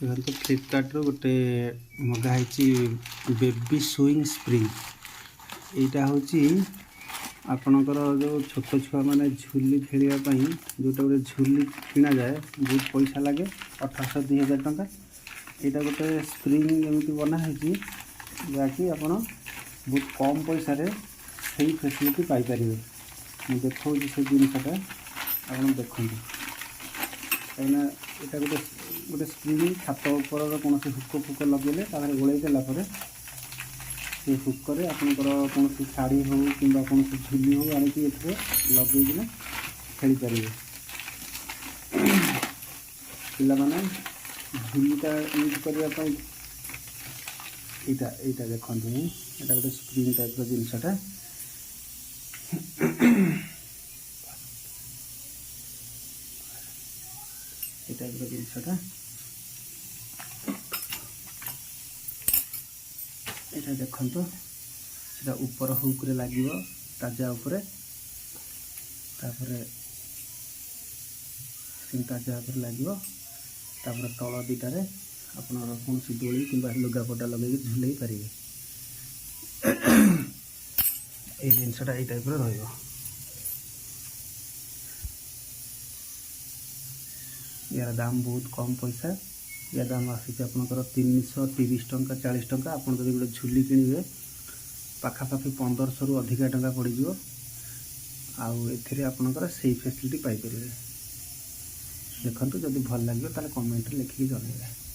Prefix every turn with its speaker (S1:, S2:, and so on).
S1: देखो फ्लिपकार्ट रो गोटे मगाही baby sewing spring यहाँ हूँ आपणकर जो छोट छुआ मैंने झुली खेलवाई जोटा गोटे झुली किणा जाए बहुत पैसा लगे 1800-2000 टंका। यहाँ गोटे स्प्रिंग एमती बनाई जहाँकि आप बहुत कम पैसा से फैसिलिटी पाइपर। मुझे देखा से जिनसा आप देखते कहीं यहाँ गोटे गोटे स्प्रिंग छात उपर कौन हुक फुक लगे गोल देलापर से हुकर आपंकर कौन शाढ़ी हो कि कौन झुली हो आनिकी ये लगेकिना खेल पारे। पाने झुलीटा यूज करने यहाँ देखते यहाँ गोटे स्प्रिंग टाइप जिनसटा टाइप जिनसटा यहाँ देखो सीधा ऊपर हुक्रे लगे ताजा उपरे ताजा उपर लगे तल दुटारे आप कौन दोली कि लुगापटा लगे झुले पारे। ये जिनसटा ये टाइप रहा यार दाम बहुत कम पैसा। या दाम आसी आपंकर 330 टंका 40 टंका। आप गोटे झुली किणवे पाखापाखि 1500 रु अधिका टंका पड़ज। आपंकर से फैसिलिटी पाइपर। देखो जदि भल लगे ताले कमेंट लिखिक जनइबे।